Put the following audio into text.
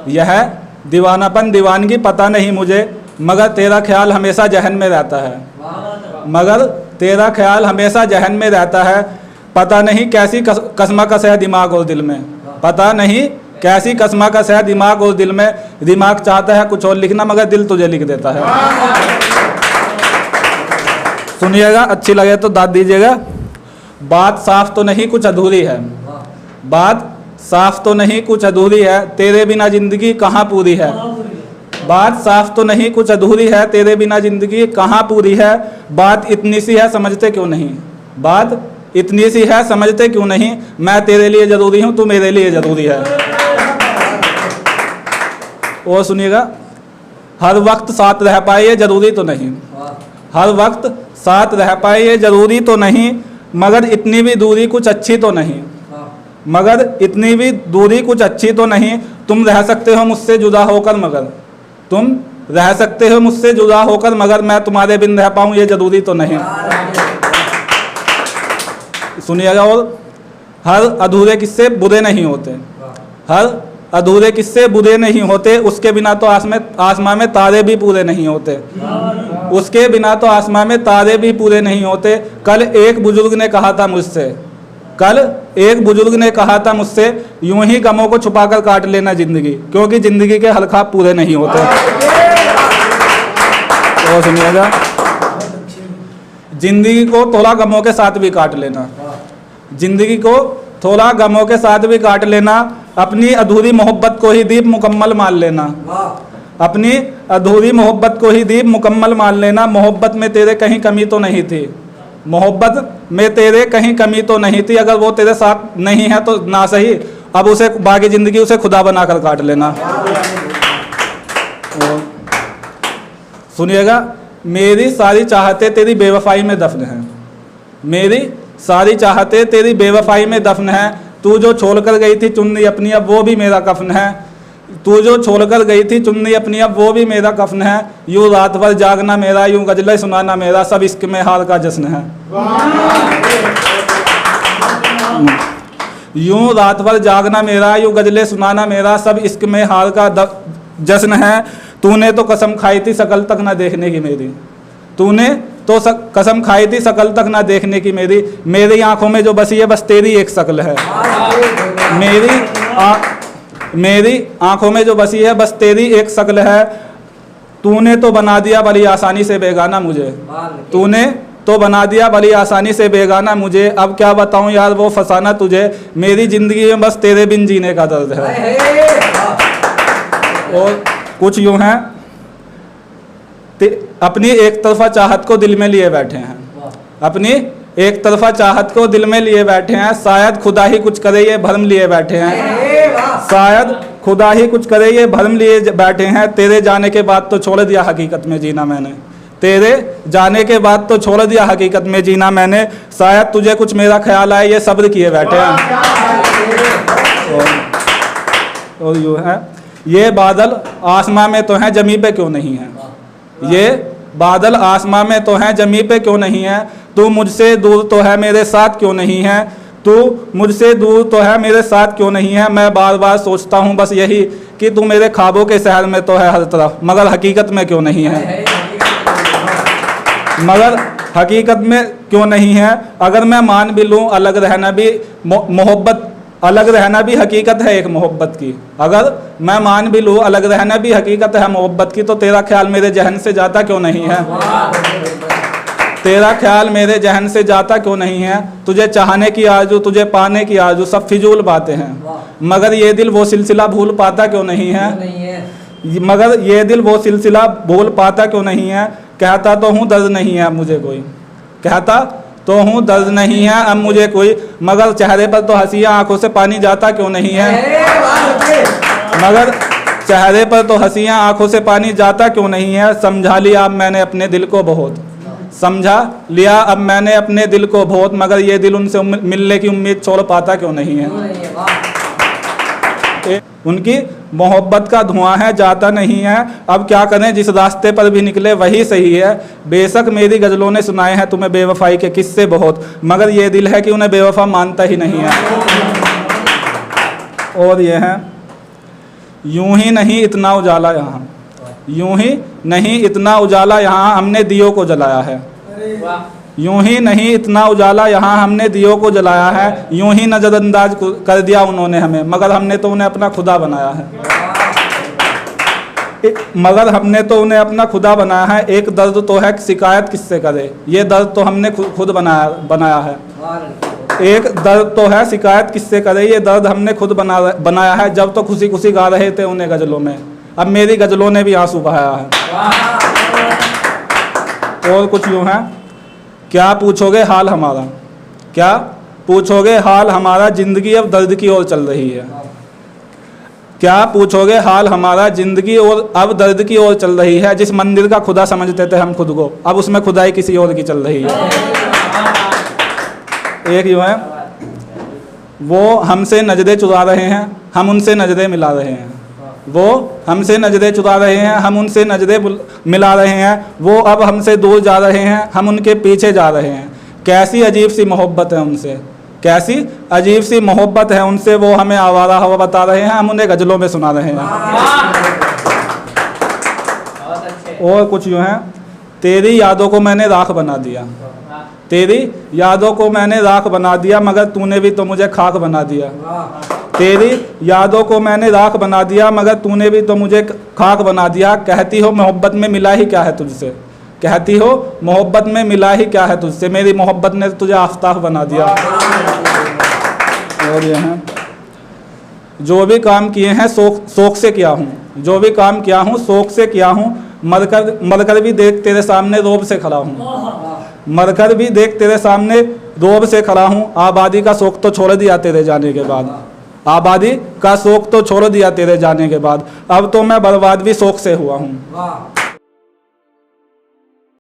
यह दीवानापन दीवानगी पता नहीं मुझे, मगर तेरा ख्याल हमेशा जहन में रहता है। मगर तेरा ख्याल हमेशा जहन में रहता है। पता नहीं कैसी कसमकस है दिमाग और दिल में। पता नहीं कैसी कसमकस है दिमाग और दिल में। दिमाग चाहता है कुछ और लिखना, मगर दिल तुझे लिख देता है। सुनिएगा, अच्छी लगे तो दाद दीजिएगा। बात साफ तो नहीं कुछ अधूरी है। बात साफ तो नहीं कुछ अधूरी है, तेरे बिना जिंदगी कहाँ पूरी है। बात साफ तो नहीं कुछ अधूरी है, तेरे बिना जिंदगी कहाँ पूरी है। बात इतनी सी है समझते क्यों नहीं। बात इतनी सी है समझते क्यों नहीं। मैं तेरे लिए जरूरी हूँ, तू मेरे लिए जरूरी है। और सुनिएगा, हर वक्त साथ रह पाए ये जरूरी तो नहीं। हर वक्त साथ रह पाए ये जरूरी तो नहीं, मगर इतनी भी दूरी कुछ अच्छी तो नहीं। मगर इतनी भी दूरी कुछ अच्छी तो नहीं। तुम रह सकते हो मुझसे जुदा होकर, मगर तुम रह सकते हो मुझसे जुदा होकर, मगर मैं तुम्हारे बिन रह पाऊँ ये जरूरी तो नहीं। सुनिएगा, और हर अधूरे किस्से बुरे नहीं होते। हर अधूरे किस्से बुरे नहीं होते, उसके बिना तो आसमां में तारे भी पूरे नहीं होते। उसके बिना तो आसमां में तारे भी पूरे नहीं होते। कल एक बुजुर्ग ने कहा था मुझसे, कल एक बुजुर्ग ने कहा था मुझसे, यूं ही गमों को छुपाकर काट लेना जिंदगी, क्योंकि जिंदगी के हलखाब पूरे नहीं होते। तो सुनिएगा, जिंदगी को थोड़ा गमों के साथ भी काट लेना। जिंदगी को थोड़ा गमों के साथ भी काट लेना। अपनी अधूरी मोहब्बत को ही दीप मुकम्मल मान लेना। अपनी अधूरी मोहब्बत को ही दीप मुकम्मल मान लेना। मोहब्बत में तेरे कहीं कमी तो नहीं थी। मोहब्बत में तेरे कहीं कमी तो नहीं थी। अगर वो तेरे साथ नहीं है तो ना सही, अब उसे बाकी जिंदगी उसे खुदा बनाकर काट लेना। सुनिएगा, मेरी सारी चाहते तेरी बेवफाई में दफन है। मेरी सारी चाहते तेरी बेवफाई में दफन है। तू जो छोड़कर गई थी चुन्नी अपनी, अब वो भी मेरा कफन है। तू जो छोड़कर गई थी चुन्नी अपनी, अब वो भी मेरा कफन है। यूं रात भर जागना मेरा, यूं गजलें सुनाना मेरा, सब इश्क में हार का जश्न है। यूं रात भर जागना मेरा, यूं गजलें सुनाना मेरा, सब इश्क में हार का जश्न है। तूने तो कसम खाई थी शकल तक ना देखने की मेरी। तूने तो कसम खाई थी शकल तक ना देखने की मेरी। मेरी आंखों में जो बसी है बस तेरी एक शक्ल है। मेरी आंखों में जो बसी है बस तेरी एक शक्ल है। तूने तो बना दिया बड़ी आसानी से बेगाना मुझे। तूने तो बना दिया बड़ी आसानी से बेगाना मुझे। अब क्या बताऊं यार वो फसाना तुझे, मेरी जिंदगी में बस तेरे बिन जीने का दर्द है। और कुछ यूं है, अपनी एक तरफा चाहत को दिल में लिए बैठे हैं। अपनी एक तरफा चाहत को दिल में लिए बैठे हैं। शायद खुदा ही कुछ करे ये भरम लिए बैठे हैं। शायद खुदा ही कुछ करे ये भरम लिए बैठे हैं। तेरे जाने के बाद तो छोड़ दिया हकीकत में जीना मैंने। तेरे जाने के बाद तो छोड़ दिया हकीकत में जीना मैंने। शायद तुझे कुछ मेरा ख्याल आए ये सब्र किए बैठे हैं। और यूँ है, ये बादल आसमां में तो हैं जमी पे क्यों नहीं है। ये बादल आसमां में तो हैं जमी पे क्यों नहीं है। तू मुझसे दूर तो है मेरे साथ क्यों नहीं है। तू मुझसे दूर तो है मेरे साथ क्यों नहीं है। मैं बार बार सोचता हूँ बस यही कि तू मेरे ख्वाबों के शहर में तो है हर तरफ, मगर हकीकत में क्यों नहीं है। मगर हकीकत में क्यों नहीं है। अगर मैं मान भी लूँ अलग रहना भी मोहब्बत, अलग रहना भी हकीकत है एक मोहब्बत की। अगर मैं मान भी लूँ अलग रहना भी हकीकत है मोहब्बत की, तो तेरा ख्याल मेरे जहन से जाता क्यों नहीं है। तेरा ख्याल मेरे जहन से जाता क्यों नहीं है। तुझे चाहने की आरज़ू, तुझे पाने की आरज़ू, सब फिजूल बातें हैं, मगर ये दिल वो सिलसिला भूल पाता क्यों नहीं है। मगर ये दिल वो सिलसिला भूल पाता क्यों नहीं है। कहता तो हूँ दर्द नहीं है अब मुझे कोई, कहता तो हूँ दर्द नहीं है अब मुझे कोई, मगर चेहरे पर तो हंसियाँ आंखों से पानी जाता क्यों नहीं है। मगर चेहरे पर तो हंसियाँ आंखों से पानी जाता क्यों नहीं है। समझा लिया अब मैंने अपने दिल को बहुत, समझा लिया अब मैंने अपने दिल को बहुत, मगर ये दिल उनसे मिलने की उम्मीद छोड़ पाता क्यों नहीं है। उनकी मोहब्बत का धुआं है जाता नहीं है। अब क्या करें, जिस रास्ते पर भी निकले वही सही है। बेशक मेरी गज़लों ने सुनाए हैं तुम्हें बेवफाई के किस्से बहुत, मगर ये दिल है कि उन्हें बेवफा मानता ही नहीं है। और ये है, यूं ही नहीं इतना उजाला यहाँ, यूं ही नहीं इतना उजाला यहाँ हमने दियों को जलाया है। यूं ही नहीं इतना उजाला यहाँ हमने दियों को जलाया है। यूं ही नजरअंदाज कर दिया उन्होंने हमें, मगर हमने तो उन्हें अपना खुदा बनाया है। मगर हमने तो उन्हें अपना खुदा बनाया है। एक दर्द तो है शिकायत किससे करे, ये दर्द तो हमने खुद बनाया है। एक दर्द तो है शिकायत किससे करे, ये दर्द हमने खुद बनाया है। जब तो खुशी खुशी गा रहे थे उन्हें गजलों में, अब मेरी गजलों ने भी आंसू बहाया है। और कुछ यूं है, क्या पूछोगे हाल हमारा, क्या पूछोगे हाल हमारा, जिंदगी अब दर्द की ओर चल रही है। क्या पूछोगे हाल हमारा, जिंदगी और अब दर्द की ओर चल रही है। जिस मंदिर का खुदा समझते थे हम खुद को, अब उसमें खुदाई किसी और की चल रही है। एक यूं है, वो हमसे नजरें चुरा रहे हैं, हम उनसे नजरें मिला रहे हैं। वो हमसे नजरें चुरा रहे हैं, हम उनसे नजरें मिला रहे हैं। वो अब हमसे दूर जा रहे हैं, हम उनके पीछे जा रहे हैं। कैसी अजीब सी मोहब्बत है उनसे, कैसी अजीब सी मोहब्बत है उनसे। वो हमें आवारा हवा बता रहे हैं, हम उन्हें गजलों में सुना रहे हैं। और कुछ यूँ है, तेरी यादों को मैंने राख बना दिया, तेरी यादों को मैंने राख बना दिया, मगर तूने भी तो मुझे खाक बना दिया। तेरी यादों को मैंने राख बना दिया, मगर तूने भी तो मुझे खाक बना दिया। कहती हो मोहब्बत में मिला ही क्या है तुझसे, कहती हो मोहब्बत में मिला ही क्या है तुझसे, मेरी मोहब्बत ने तुझे आफताब बना दिया। और ये है, जो भी काम किए हैं शौक से किया हूँ, जो भी काम किया हूँ शौक से किया हूँ। मरकर भी देख तेरे सामने रोब से खड़ा हूँ, मरकर भी देख तेरे सामने रोब से खड़ा हूँ। आबादी का शौक तो छोड़ दिया तेरे जाने के बाद, आबादी का शौक तो छोड़ दिया तेरे जाने के बाद। अब तो मैं बर्बाद भी शौक से हुआ हूँ।